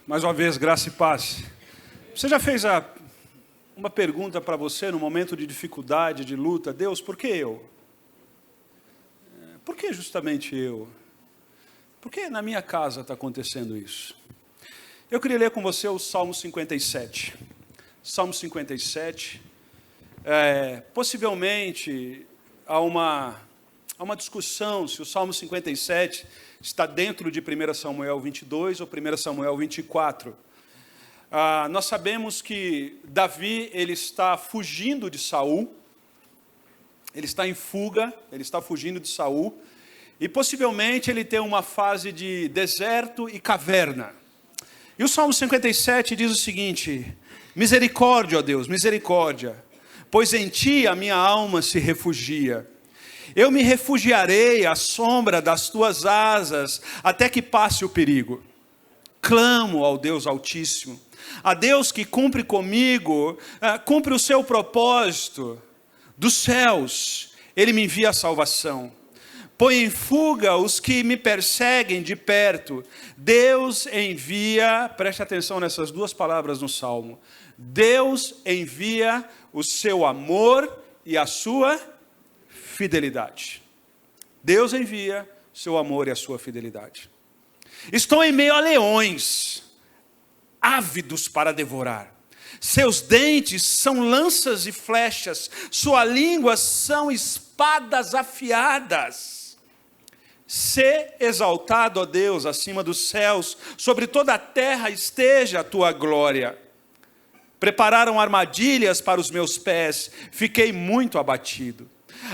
Mais uma vez, graça e paz. Você já fez uma pergunta para você no momento de dificuldade, de luta? Deus, por que eu? Por que justamente eu? Por que na minha casa está acontecendo isso? Eu queria ler com você o Salmo 57. Salmo 57. Possivelmente há uma discussão se o Salmo 57 está dentro de 1 Samuel 22 ou 1 Samuel 24. Nós sabemos que Davi ele está fugindo de Saul, ele está em fuga, ele está fugindo de Saul, e possivelmente ele tem uma fase de deserto e caverna. E o Salmo 57 diz o seguinte: misericórdia, ó Deus, misericórdia, pois em ti a minha alma se refugia. Eu me refugiarei à sombra das tuas asas, até que passe o perigo. Clamo ao Deus Altíssimo, a Deus que cumpre comigo, cumpre o seu propósito. Dos céus, Ele me envia a salvação. Põe em fuga os que me perseguem de perto. Deus envia, preste atenção nessas duas palavras no Salmo. Deus envia o seu amor e a sua fidelidade. Deus envia o seu amor e a sua fidelidade. Estou em meio a leões, ávidos para devorar. Seus dentes são lanças e flechas, sua língua são espadas afiadas. Sê exaltado, ó Deus, acima dos céus, sobre toda a terra esteja a tua glória. Prepararam armadilhas para os meus pés, fiquei muito abatido.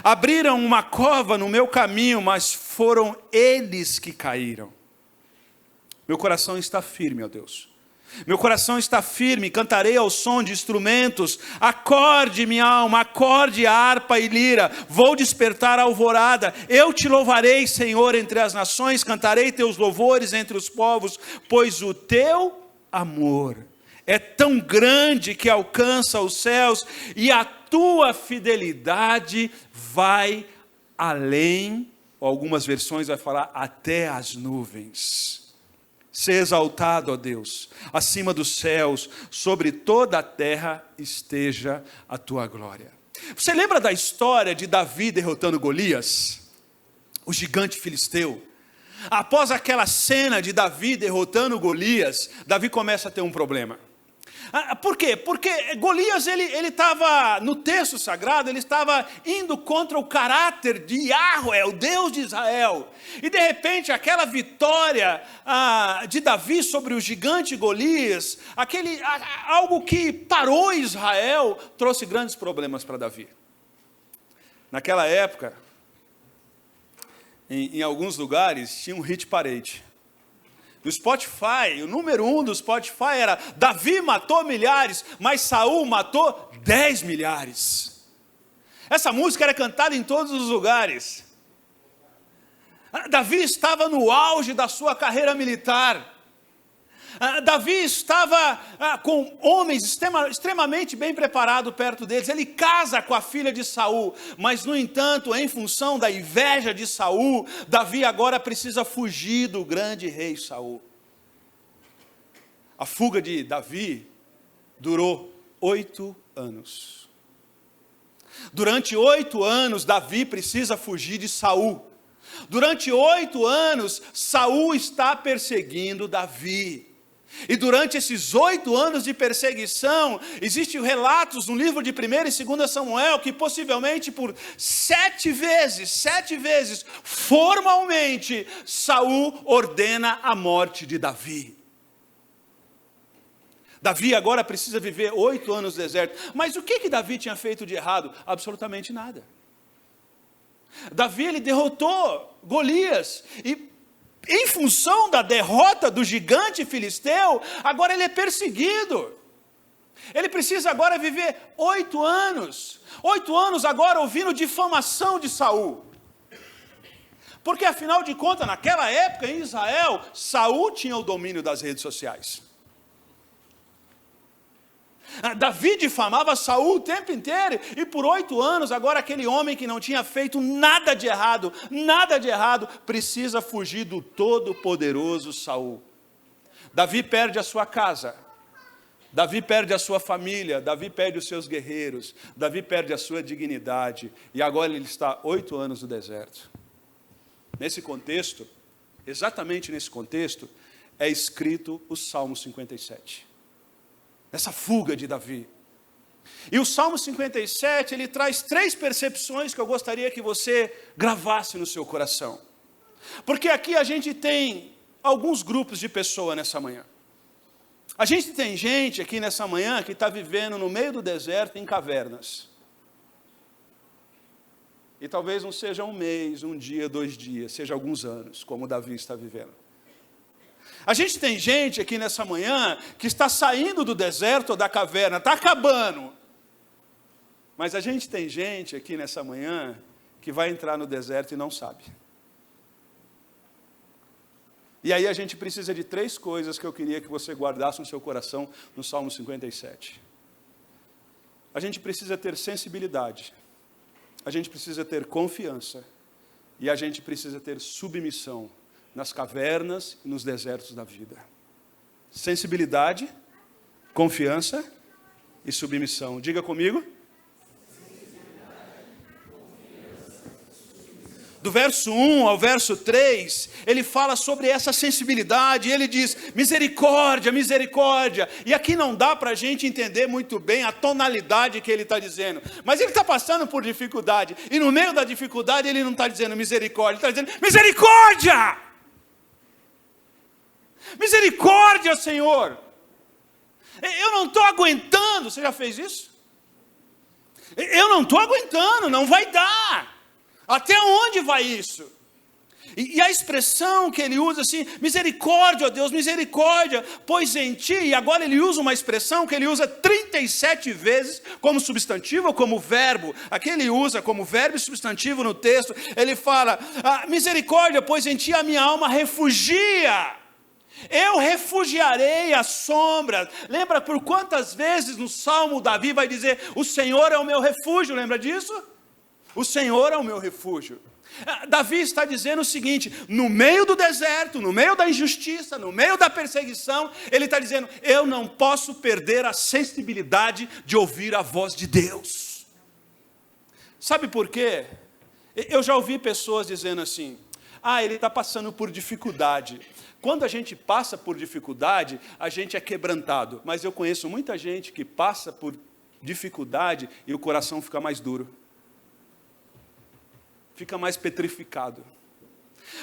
Abriram uma cova no meu caminho, mas foram eles que caíram. Meu coração está firme, ó Deus. Meu coração está firme, cantarei ao som de instrumentos. Acorde, minha alma, acorde a harpa e lira. Vou despertar a alvorada. Eu te louvarei, Senhor, entre as nações. Cantarei teus louvores entre os povos, pois o teu amor é tão grande que alcança os céus, e a tua fidelidade vai além, ou algumas versões vai falar, até as nuvens. Sê exaltado, ó Deus, acima dos céus, sobre toda a terra esteja a tua glória. Você lembra da história de Davi derrotando Golias, o gigante filisteu? Após aquela cena de Davi derrotando Golias, Davi começa a ter um problema. Por quê? Porque Golias, ele estava, no texto sagrado, ele estava indo contra o caráter de Yahweh, o Deus de Israel. E de repente, aquela vitória de Davi sobre o gigante Golias, algo que parou Israel, trouxe grandes problemas para Davi. Naquela época, em alguns lugares, tinha um hit parade. No Spotify, o número 1 do Spotify era: Davi matou milhares, mas Saul matou 10 milhares. Essa música era cantada em todos os lugares. Davi estava no auge da sua carreira militar. Davi estava com homens extremamente bem preparados perto deles. Ele casa com a filha de Saul, mas no entanto, em função da inveja de Saul, Davi agora precisa fugir do grande rei Saul. A fuga de Davi durou 8 anos. Durante 8 anos, Davi precisa fugir de Saul. Durante 8 anos, Saul está perseguindo Davi. E durante esses 8 anos de perseguição, existem relatos no livro de 1 e 2 Samuel, que possivelmente por 7 vezes, formalmente, Saul ordena a morte de Davi. Davi agora precisa viver 8 anos no deserto. Mas o que Davi tinha feito de errado? Absolutamente nada. Davi, ele derrotou Golias, e em função da derrota do gigante filisteu, agora ele é perseguido. Ele precisa agora viver 8 anos. 8 anos agora ouvindo difamação de Saul. Porque afinal de contas, naquela época em Israel, Saul tinha o domínio das redes sociais. Davi difamava Saul o tempo inteiro, e por 8 anos, agora aquele homem que não tinha feito nada de errado, precisa fugir do todo-poderoso Saul. Davi perde a sua casa, Davi perde a sua família, Davi perde os seus guerreiros, Davi perde a sua dignidade, e agora ele está 8 anos no deserto. Nesse contexto, exatamente nesse contexto, é escrito o Salmo 57. Essa fuga de Davi. E o Salmo 57, ele traz 3 percepções que eu gostaria que você gravasse no seu coração. Porque aqui a gente tem alguns grupos de pessoas nessa manhã. A gente tem gente aqui nessa manhã que está vivendo no meio do deserto em cavernas. E talvez não seja um mês, um dia, 2 dias, seja alguns anos, como Davi está vivendo. A gente tem gente aqui nessa manhã que está saindo do deserto ou da caverna, está acabando. Mas a gente tem gente aqui nessa manhã que vai entrar no deserto e não sabe. E aí a gente precisa de 3 coisas que eu queria que você guardasse no seu coração no Salmo 57. A gente precisa ter sensibilidade, a gente precisa ter confiança e a gente precisa ter submissão nas cavernas e nos desertos da vida. Sensibilidade, confiança e submissão. Diga comigo. Do verso 1 ao verso 3, ele fala sobre essa sensibilidade, ele diz, misericórdia, misericórdia, e aqui não dá para a gente entender muito bem a tonalidade que ele está dizendo, mas ele está passando por dificuldade, e no meio da dificuldade ele não está dizendo misericórdia, ele está dizendo, misericórdia! Misericórdia, Senhor! Eu não estou aguentando, você já fez isso? Eu não estou aguentando, não vai dar. Até onde vai isso? E a expressão que ele usa assim, misericórdia, ó Deus, misericórdia, pois em ti, e agora ele usa uma expressão que ele usa 37 vezes como substantivo ou como verbo. Aqui ele usa como verbo e substantivo no texto, ele fala, misericórdia, pois em ti a minha alma refugia. Eu refugiarei à sombra. Lembra por quantas vezes no Salmo Davi vai dizer, o Senhor é o meu refúgio, lembra disso? O Senhor é o meu refúgio. Davi está dizendo o seguinte, no meio do deserto, no meio da injustiça, no meio da perseguição, ele está dizendo, eu não posso perder a sensibilidade de ouvir a voz de Deus. Sabe por quê? Eu já ouvi pessoas dizendo assim, ele está passando por dificuldade. Quando a gente passa por dificuldade, a gente é quebrantado. Mas eu conheço muita gente que passa por dificuldade e o coração fica mais duro. Fica mais petrificado.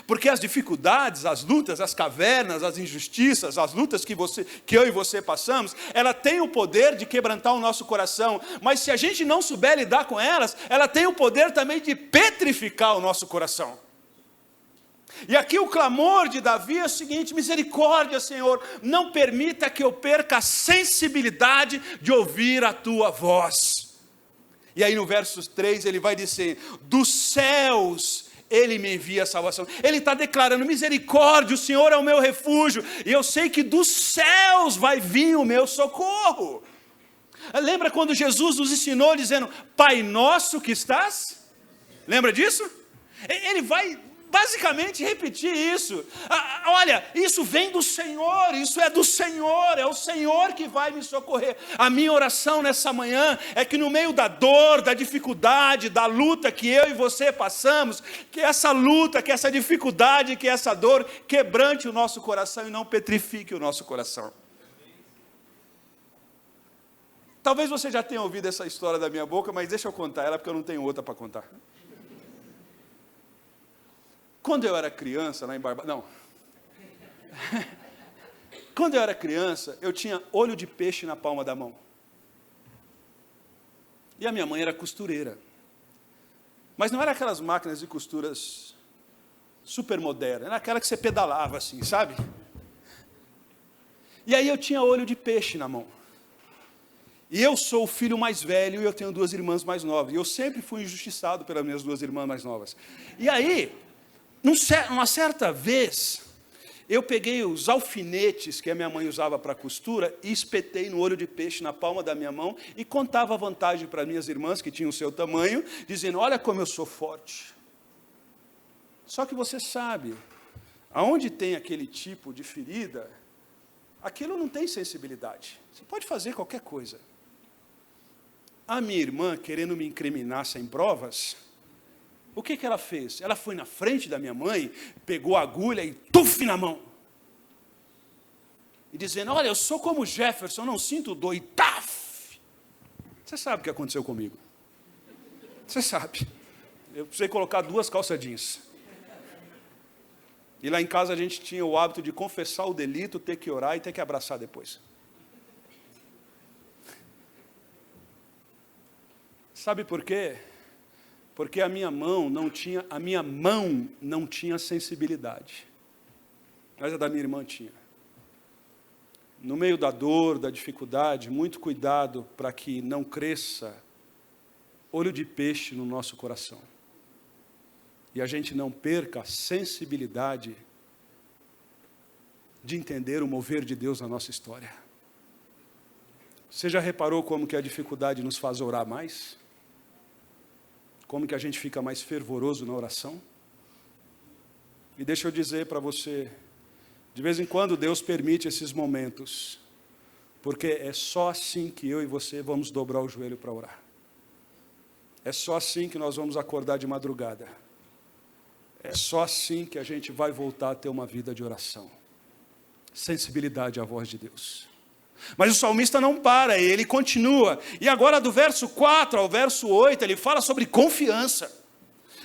Porque as dificuldades, as lutas, as cavernas, as injustiças, as lutas que eu e você passamos, ela tem o poder de quebrantar o nosso coração, mas se a gente não souber lidar com elas, ela tem o poder também de petrificar o nosso coração. E aqui o clamor de Davi é o seguinte, misericórdia, Senhor, não permita que eu perca a sensibilidade de ouvir a tua voz. E aí no verso 3 ele vai dizer, dos céus ele me envia a salvação. Ele está declarando, misericórdia, o Senhor é o meu refúgio, e eu sei que dos céus vai vir o meu socorro. Lembra quando Jesus nos ensinou dizendo, Pai nosso que estás? Lembra disso? Ele vai basicamente repetir isso. Olha, isso vem do Senhor, isso é do Senhor, é o Senhor que vai me socorrer. A minha oração nessa manhã é que no meio da dor, da dificuldade, da luta que eu e você passamos, que essa luta, que essa dificuldade, que essa dor quebrante o nosso coração e não petrifique o nosso coração. Talvez você já tenha ouvido essa história da minha boca, mas deixa eu contar ela porque eu não tenho outra para contar. Quando eu era criança, lá em Barbalha, não. Quando eu era criança, eu tinha olho de peixe na palma da mão. E a minha mãe era costureira. Mas não era aquelas máquinas de costuras super modernas, era aquela que você pedalava assim, sabe? E aí eu tinha olho de peixe na mão. E eu sou o filho mais velho e eu tenho 2 irmãs mais novas. E eu sempre fui injustiçado pelas minhas 2 irmãs mais novas. E aí, uma certa vez, eu peguei os alfinetes que a minha mãe usava para costura e espetei no olho de peixe na palma da minha mão e contava a vantagem para minhas irmãs, que tinham o seu tamanho, dizendo, olha como eu sou forte. Só que você sabe, aonde tem aquele tipo de ferida, aquilo não tem sensibilidade. Você pode fazer qualquer coisa. A minha irmã, querendo me incriminar sem provas, o que ela fez? Ela foi na frente da minha mãe, pegou a agulha e tuf na mão. E dizendo, olha, eu sou como Jefferson, não sinto dor, e taf! Você sabe o que aconteceu comigo. Você sabe. Eu precisei colocar 2 calças jeans. E lá em casa a gente tinha o hábito de confessar o delito, ter que orar e ter que abraçar depois. Sabe por quê? Porque a minha mão não tinha sensibilidade. Mas a da minha irmã tinha. No meio da dor, da dificuldade, muito cuidado para que não cresça olho de peixe no nosso coração. E a gente não perca a sensibilidade de entender o mover de Deus na nossa história. Você já reparou como que a dificuldade nos faz orar mais? Como que a gente fica mais fervoroso na oração? E deixa eu dizer para você, de vez em quando Deus permite esses momentos, porque é só assim que eu e você vamos dobrar o joelho para orar. É só assim que nós vamos acordar de madrugada. É só assim que a gente vai voltar a ter uma vida de oração. Sensibilidade à voz de Deus. Mas o salmista não para, ele continua. E agora do verso 4 ao verso 8, ele fala sobre confiança.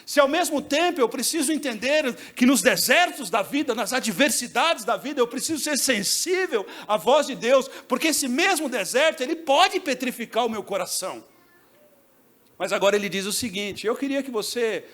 Se ao mesmo tempo eu preciso entender que nos desertos da vida, nas adversidades da vida, eu preciso ser sensível à voz de Deus, porque esse mesmo deserto, ele pode petrificar o meu coração. Mas agora ele diz o seguinte, eu queria que você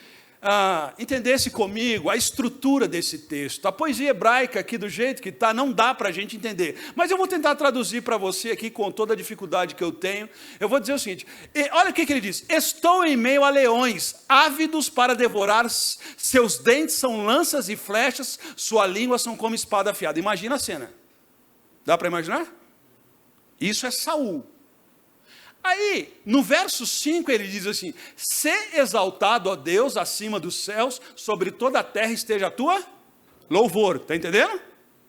entendesse comigo a estrutura desse texto. A poesia hebraica aqui do jeito que está, não dá para a gente entender. Mas eu vou tentar traduzir para você aqui com toda a dificuldade que eu tenho. Eu vou dizer o seguinte, olha o que ele diz. Estou em meio a leões, ávidos para devorar, seus dentes são lanças e flechas, sua língua são como espada afiada. Imagina a cena. Dá para imaginar? Isso é Saul. Aí, no verso 5, ele diz assim, ser exaltado, ó Deus, acima dos céus, sobre toda a terra esteja a tua louvor. Está entendendo?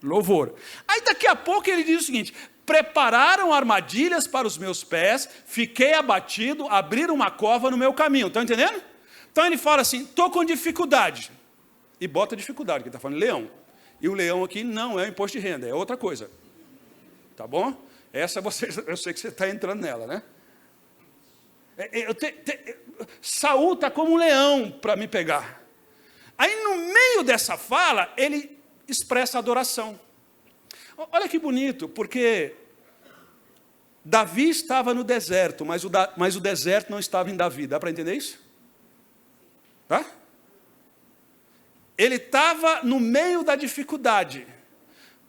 Louvor. Aí, daqui a pouco, ele diz o seguinte, prepararam armadilhas para os meus pés, fiquei abatido, abriram uma cova no meu caminho. Estão entendendo? Então, ele fala assim, estou com dificuldade. E bota dificuldade, que ele está falando leão. E o leão aqui não é o imposto de renda, é outra coisa. Tá bom? Essa eu sei que você está entrando nela, né? Saul está como um leão para me pegar. Aí no meio dessa fala, ele expressa adoração. Olha que bonito, porque Davi estava no deserto, mas o deserto não estava em Davi. Dá para entender isso? Tá? Ele estava no meio da dificuldade,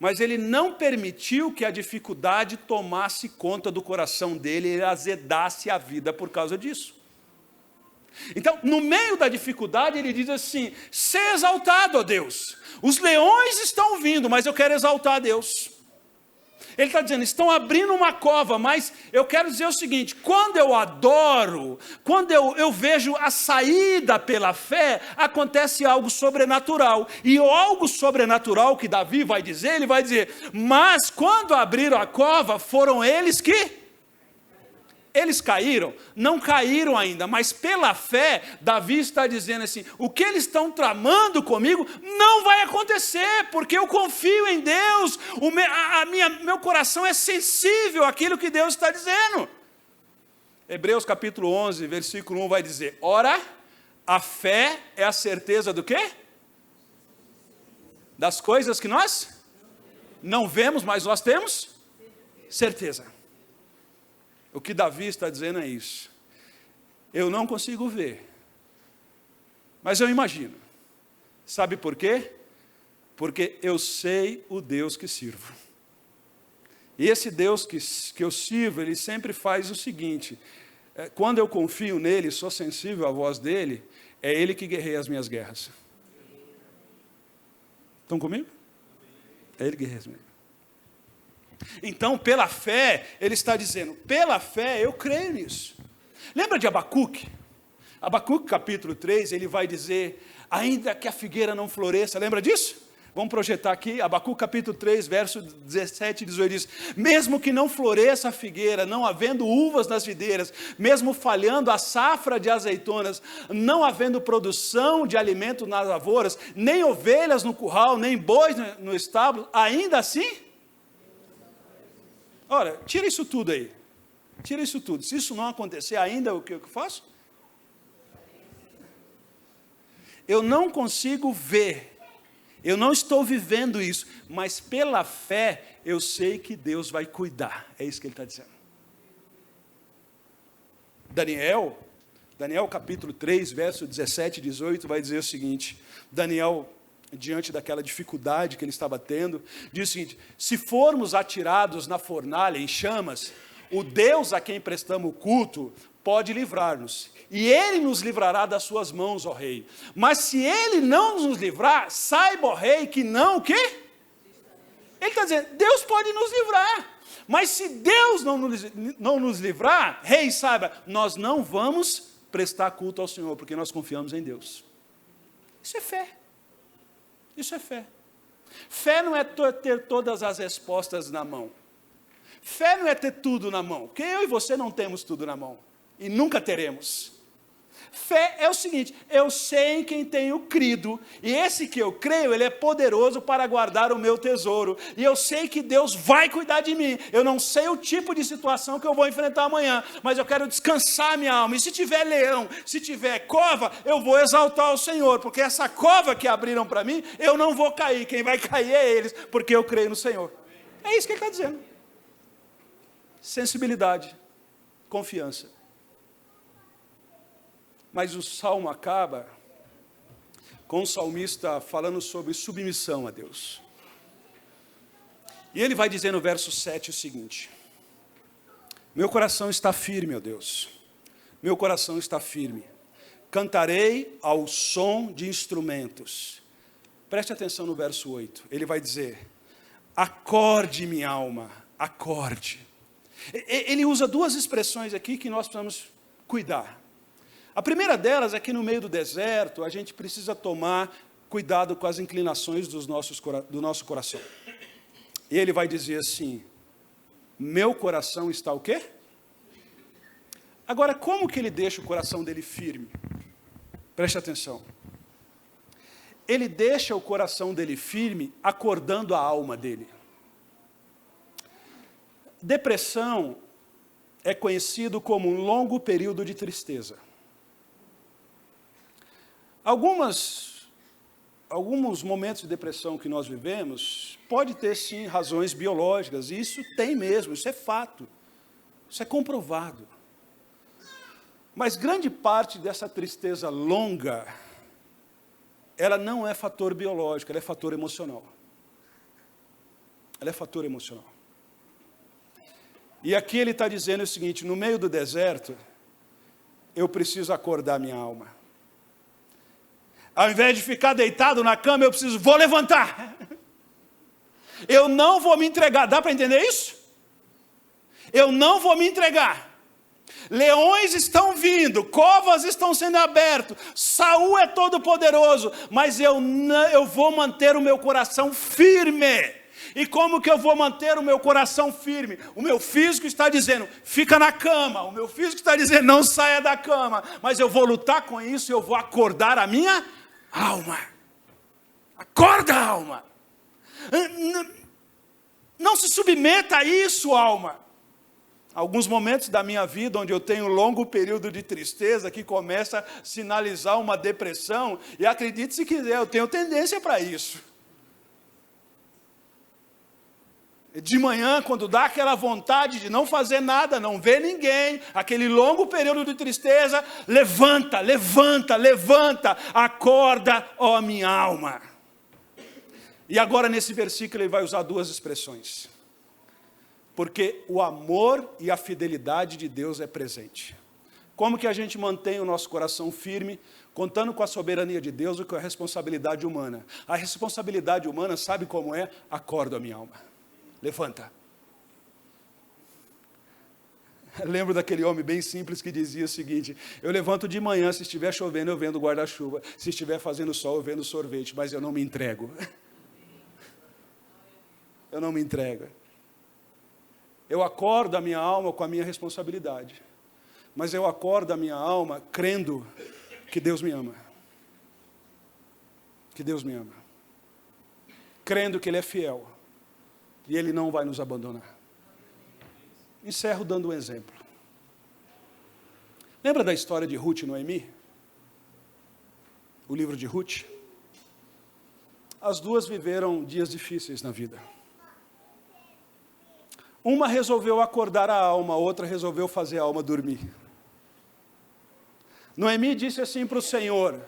mas ele não permitiu que a dificuldade tomasse conta do coração dele e azedasse a vida por causa disso. Então, no meio da dificuldade, ele diz assim, ser exaltado, ó Deus. Os leões estão vindo, mas eu quero exaltar a Deus. Ele está dizendo, estão abrindo uma cova, mas eu quero dizer o seguinte, quando eu adoro, quando eu vejo a saída pela fé, acontece algo sobrenatural. E algo sobrenatural que Davi vai dizer, ele vai dizer, mas quando abriram a cova, foram eles que... Eles caíram? Não caíram ainda, mas pela fé, Davi está dizendo assim, o que eles estão tramando comigo não vai acontecer, porque eu confio em Deus, meu coração é sensível àquilo que Deus está dizendo. Hebreus capítulo 11, versículo 1 vai dizer, ora, a fé é a certeza do quê? Das coisas que nós não vemos, mas nós temos certeza. O que Davi está dizendo é isso. Eu não consigo ver, mas eu imagino. Sabe por quê? Porque eu sei o Deus que sirvo. E esse Deus que eu sirvo, ele sempre faz o seguinte, quando eu confio nele, sou sensível à voz dele, é ele que guerreia as minhas guerras. Estão comigo? É ele que guerreia as minhas guerras. Então, pela fé, ele está dizendo, pela fé eu creio nisso. Lembra de Abacuque? Abacuque capítulo 3, ele vai dizer, ainda que a figueira não floresça, lembra disso? Vamos projetar aqui, Abacuque capítulo 3, verso 17 e 18 diz: mesmo que não floresça a figueira, não havendo uvas nas videiras, mesmo falhando a safra de azeitonas, não havendo produção de alimento nas lavouras, nem ovelhas no curral, nem bois no estábulo, ainda assim? Ora, tira isso tudo aí. Tira isso tudo. Se isso não acontecer ainda, o que eu faço? Eu não consigo ver. Eu não estou vivendo isso, mas pela fé eu sei que Deus vai cuidar. É isso que ele está dizendo. Daniel capítulo 3, verso 17 e 18 vai dizer o seguinte: Daniel, diante daquela dificuldade que ele estava tendo, diz o seguinte: se formos atirados na fornalha em chamas, o Deus a quem prestamos culto pode livrar-nos, e Ele nos livrará das suas mãos, ó rei. Mas se Ele não nos livrar, saiba, ó rei, que não, o quê? Ele está dizendo, Deus pode nos livrar, mas se Deus não nos livrar, rei, saiba, nós não vamos prestar culto ao Senhor, porque nós confiamos em Deus. Isso é fé. Isso é fé. Fé não é ter todas as respostas na mão. Fé não é ter tudo na mão, porque eu e você não temos tudo na mão. E nunca teremos. Fé é o seguinte: eu sei em quem tenho crido, e esse que eu creio, ele é poderoso para guardar o meu tesouro, e eu sei que Deus vai cuidar de mim. Eu não sei o tipo de situação que eu vou enfrentar amanhã, mas eu quero descansar minha alma, e se tiver leão, se tiver cova, eu vou exaltar o Senhor, porque essa cova que abriram para mim, eu não vou cair, quem vai cair é eles, porque eu creio no Senhor. É isso que ele está dizendo. Sensibilidade, confiança. Mas o salmo acaba com o salmista falando sobre submissão a Deus. E ele vai dizer no verso 7 o seguinte: meu coração está firme, ó Deus, meu coração está firme, cantarei ao som de instrumentos. Preste atenção no verso 8, ele vai dizer: acorde minha alma, acorde. Ele usa duas expressões aqui que nós precisamos cuidar. A primeira delas é que no meio do deserto a gente precisa tomar cuidado com as inclinações do nosso coração. E ele vai dizer assim: meu coração está o quê? Agora, como que ele deixa o coração dele firme? Preste atenção. Ele deixa o coração dele firme acordando a alma dele. Depressão é conhecido como um longo período de tristeza. Alguns momentos de depressão que nós vivemos, pode ter sim razões biológicas, e isso tem mesmo, isso é fato, isso é comprovado. Mas grande parte dessa tristeza longa, ela não é fator biológico, ela é fator emocional. Ela é fator emocional. E aqui ele está dizendo o seguinte: no meio do deserto, eu preciso acordar minha alma. Ao invés de ficar deitado na cama, eu vou levantar. Eu não vou me entregar. Dá para entender isso? Eu não vou me entregar. Leões estão vindo, covas estão sendo abertas, Saul é todo poderoso, mas eu vou manter o meu coração firme. E como que eu vou manter o meu coração firme? O meu físico está dizendo, fica na cama. O meu físico está dizendo, não saia da cama. Mas eu vou lutar com isso e eu vou acordar a minha alma. Acorda, alma. Não se submeta a isso, alma. Alguns momentos da minha vida onde eu tenho um longo período de tristeza que começa a sinalizar uma depressão, e acredite se quiser, eu tenho tendência para isso. De manhã, quando dá aquela vontade de não fazer nada, não ver ninguém, aquele longo período de tristeza, levanta, levanta, levanta, acorda, ó minha alma. E agora nesse versículo ele vai usar duas expressões. Porque o amor e a fidelidade de Deus é presente. Como que a gente mantém o nosso coração firme, contando com a soberania de Deus e com a responsabilidade humana? A responsabilidade humana, sabe como é? Acorda a minha alma. Levanta. Lembro daquele homem bem simples que dizia o seguinte: eu levanto de manhã, se estiver chovendo eu vendo guarda-chuva, se estiver fazendo sol eu vendo sorvete, mas eu não me entrego. eu não me entrego. Eu acordo a minha alma com a minha responsabilidade, mas eu acordo a minha alma crendo que Deus me ama. Que Deus me ama. Crendo que Ele é fiel e Ele não vai nos abandonar. Encerro dando um exemplo. Lembra da história de Ruth e Noemi? O livro de Ruth? As duas viveram dias difíceis na vida. Uma resolveu acordar a alma, a outra resolveu fazer a alma dormir. Noemi disse assim para o Senhor: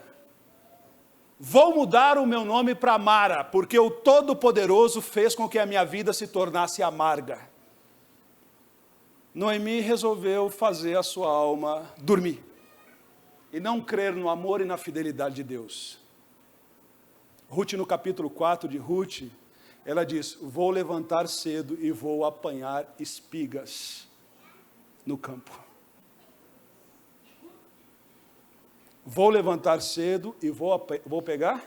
vou mudar o meu nome para Mara, porque o Todo-Poderoso fez com que a minha vida se tornasse amarga. Noemi resolveu fazer a sua alma dormir e não crer no amor e na fidelidade de Deus. Ruth, no capítulo 4 de Ruth, ela diz: vou levantar cedo e vou apanhar espigas no campo. Vou levantar cedo e vou pegar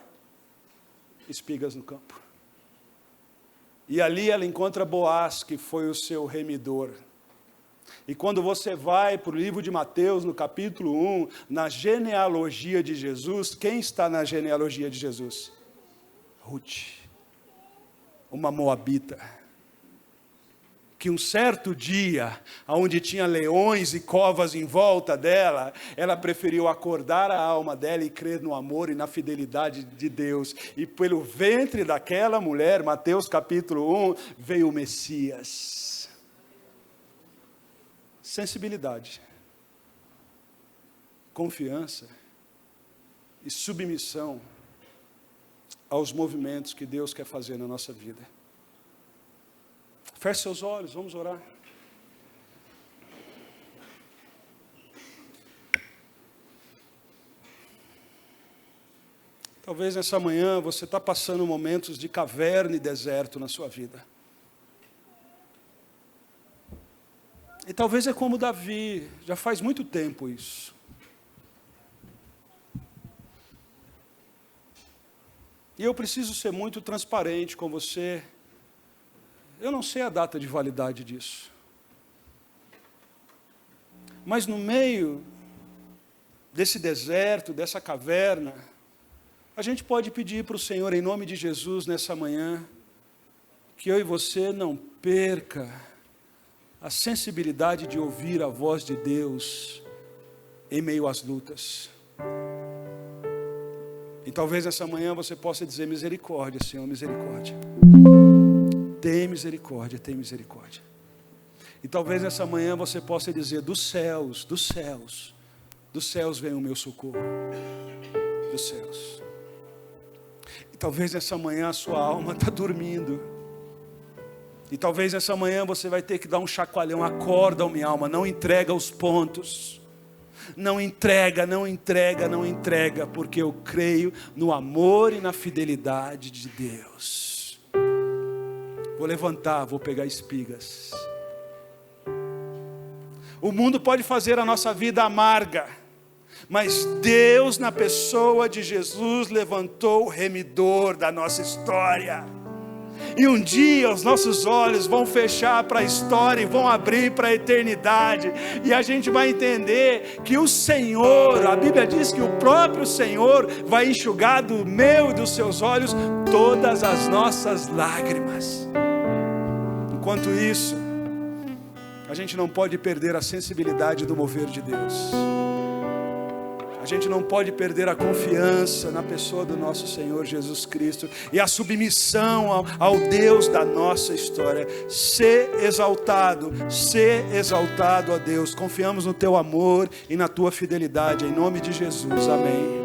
espigas no campo. E ali ela encontra Boaz, que foi o seu remidor. E quando você vai para o livro de Mateus, no capítulo 1, na genealogia de Jesus, quem está na genealogia de Jesus? Ruth, uma moabita, que um certo dia, onde tinha leões e covas em volta dela, ela preferiu acordar a alma dela e crer no amor e na fidelidade de Deus. E pelo ventre daquela mulher, Mateus capítulo 1, veio o Messias. Sensibilidade, confiança e submissão aos movimentos que Deus quer fazer na nossa vida. Feche seus olhos, vamos orar. Talvez nessa manhã você está passando momentos de caverna e deserto na sua vida. E talvez é como Davi, já faz muito tempo isso. E eu preciso ser muito transparente com você. Eu não sei a data de validade disso. Mas no meio desse deserto, dessa caverna, a gente pode pedir para o Senhor, em nome de Jesus, nessa manhã, que eu e você não perca a sensibilidade de ouvir a voz de Deus em meio às lutas. E talvez nessa manhã você possa dizer: misericórdia, Senhor, misericórdia. Tem misericórdia, tem misericórdia. E talvez nessa manhã você possa dizer: dos céus vem o meu socorro. Dos céus. E talvez nessa manhã a sua alma está dormindo. E talvez nessa manhã você vai ter que dar um chacoalhão. Acorda, minha alma, não entrega os pontos. Não entrega, não entrega, não entrega, porque eu creio no amor e na fidelidade de Deus. Vou levantar, vou pegar espigas. O mundo pode fazer a nossa vida amarga, mas Deus, na pessoa de Jesus, levantou o remidor da nossa história. E um dia os nossos olhos vão fechar para a história e vão abrir para a eternidade. E a gente vai entender que o Senhor, a Bíblia diz que o próprio Senhor vai enxugar do meu e dos seus olhos todas as nossas lágrimas. Enquanto isso, a gente não pode perder a sensibilidade do mover de Deus. A gente não pode perder a confiança na pessoa do nosso Senhor Jesus Cristo e a submissão ao Deus da nossa história. Ser exaltado, ó Deus. Confiamos no Teu amor e na Tua fidelidade, em nome de Jesus. Amém.